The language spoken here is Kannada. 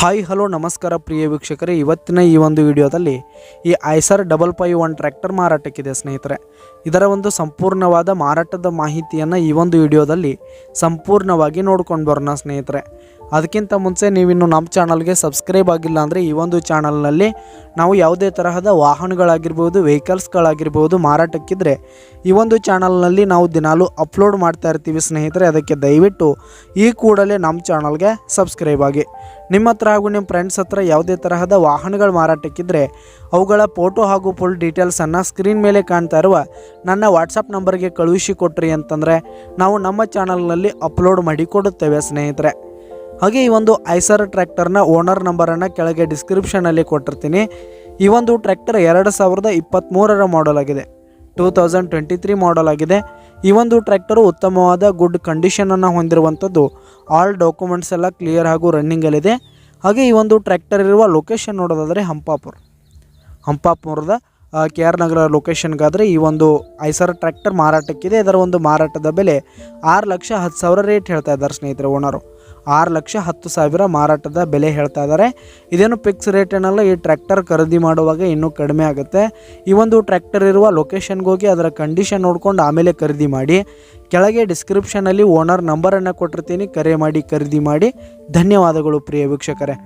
ಹಾಯ್ ಹಲೋ ನಮಸ್ಕಾರ ಪ್ರಿಯ ವೀಕ್ಷಕರೇ, ಇವತ್ತಿನ ಈ ಒಂದು ವಿಡಿಯೋದಲ್ಲಿ ಈ ಐಸರ್ 551 ಟ್ರ್ಯಾಕ್ಟರ್ ಮಾರಾಟಕ್ಕಿದೆ ಸ್ನೇಹಿತರೆ. ಇದರ ಒಂದು ಸಂಪೂರ್ಣವಾದ ಮಾರಾಟದ ಮಾಹಿತಿಯನ್ನು ಈ ಒಂದು ವಿಡಿಯೋದಲ್ಲಿ ಸಂಪೂರ್ಣವಾಗಿ ನೋಡ್ಕೊಂಡು ಬರೋಣ ಸ್ನೇಹಿತರೆ. ಅದಕ್ಕಿಂತ ಮುಂಚೆ ನೀವಿನ್ನು ನಮ್ಮ ಚಾನಲ್ಗೆ ಸಬ್ಸ್ಕ್ರೈಬ್ ಆಗಿಲ್ಲ ಅಂದರೆ ಈ ಒಂದು ಚಾನಲ್ನಲ್ಲಿ ನಾವು ಯಾವುದೇ ತರಹದ ವಾಹನಗಳಾಗಿರ್ಬೋದು, ವೆಹಿಕಲ್ಸ್ಗಳಾಗಿರ್ಬೋದು ಮಾರಾಟಕ್ಕಿದ್ರೆ ಈ ಒಂದು ಚಾನಲ್ನಲ್ಲಿ ನಾವು ದಿನಾಲೂ ಅಪ್ಲೋಡ್ ಮಾಡ್ತಾ ಇರ್ತೀವಿ ಸ್ನೇಹಿತರೆ. ಅದಕ್ಕೆ ದಯವಿಟ್ಟು ಈ ಕೂಡಲೇ ನಮ್ಮ ಚಾನಲ್ಗೆ ಸಬ್ಸ್ಕ್ರೈಬ್ ಆಗಿ. ನಿಮ್ಮ ಹತ್ರ ಹಾಗೂ ನಿಮ್ಮ ಫ್ರೆಂಡ್ಸ್ ಹತ್ರ ಯಾವುದೇ ತರಹದ ವಾಹನಗಳು ಮಾರಾಟಕ್ಕಿದ್ರೆ ಅವುಗಳ ಫೋಟೋ ಹಾಗೂ ಫುಲ್ ಡೀಟೇಲ್ಸನ್ನು ಸ್ಕ್ರೀನ್ ಮೇಲೆ ಕಾಣ್ತಾ ಇರುವ ನನ್ನ ವಾಟ್ಸಪ್ ನಂಬರ್ಗೆ ಕಳುಹಿಸಿ ಕೊಟ್ರಿ ಅಂತಂದರೆ ನಾವು ನಮ್ಮ ಚಾನಲ್ನಲ್ಲಿ ಅಪ್ಲೋಡ್ ಮಾಡಿ ಕೊಡುತ್ತೇವೆ ಸ್ನೇಹಿತರೆ. ಹಾಗೆ ಈ ಒಂದು ಐಸರ್ ಟ್ರ್ಯಾಕ್ಟರ್ನ ಓನರ್ ನಂಬರನ್ನು ಕೆಳಗೆ ಡಿಸ್ಕ್ರಿಪ್ಷನಲ್ಲಿ ಕೊಟ್ಟಿರ್ತೀನಿ. ಈ ಒಂದು ಟ್ರ್ಯಾಕ್ಟರ್ 2023 ಮಾಡಲ್ ಆಗಿದೆ, 2023 ಮಾಡಲ್ ಆಗಿದೆ. ಈ ಒಂದು ಟ್ರ್ಯಾಕ್ಟರು ಉತ್ತಮವಾದ ಗುಡ್ ಕಂಡೀಷನನ್ನು ಹೊಂದಿರುವಂಥದ್ದು. ಆಲ್ ಡಾಕ್ಯುಮೆಂಟ್ಸ್ ಎಲ್ಲ ಕ್ಲಿಯರ್ ಹಾಗೂ ರನ್ನಿಂಗಲ್ಲಿದೆ. ಹಾಗೆ ಈ ಒಂದು ಟ್ರ್ಯಾಕ್ಟರ್ ಇರುವ ಲೊಕೇಶನ್ ನೋಡೋದಾದರೆ ಹಂಪಾಪುರದ KR ನಗರ ಲೊಕೇಶನ್ಗಾದರೆ ಈ ಒಂದು ಐಸರ್ ಟ್ರ್ಯಾಕ್ಟರ್ ಮಾರಾಟಕ್ಕಿದೆ. ಇದರ ಒಂದು ಮಾರಾಟದ ಬೆಲೆ 6,10,000 ರೇಟ್ ಹೇಳ್ತಾ ಇದ್ದಾರೆ ಸ್ನೇಹಿತರೆ. ಓನರು 6,10,000 ಮಾರಾಟದ ಬೆಲೆ ಹೇಳ್ತಾ ಇದ್ದಾರೆ. ಇದೇನು ಫಿಕ್ಸ್ ರೇಟ್ ಏನಲ್ಲ, ಈ ಟ್ರ್ಯಾಕ್ಟರ್ ಖರೀದಿ ಮಾಡುವಾಗ ಇನ್ನೂ ಕಡಿಮೆ ಆಗುತ್ತೆ. ಈ ಒಂದು ಟ್ರ್ಯಾಕ್ಟರ್ ಇರುವ ಲೊಕೇಶನ್ಗೆ ಹೋಗಿ ಅದರ ಕಂಡೀಷನ್ ನೋಡ್ಕೊಂಡು ಆಮೇಲೆ ಖರೀದಿ ಮಾಡಿ. ಕೆಳಗೆ ಡಿಸ್ಕ್ರಿಪ್ಷನಲ್ಲಿ ಓನರ್ ನಂಬರನ್ನು ಕೊಟ್ಟಿರ್ತೀನಿ, ಕರೆ ಮಾಡಿ ಖರೀದಿ ಮಾಡಿ. ಧನ್ಯವಾದಗಳು ಪ್ರಿಯ ವೀಕ್ಷಕರೇ.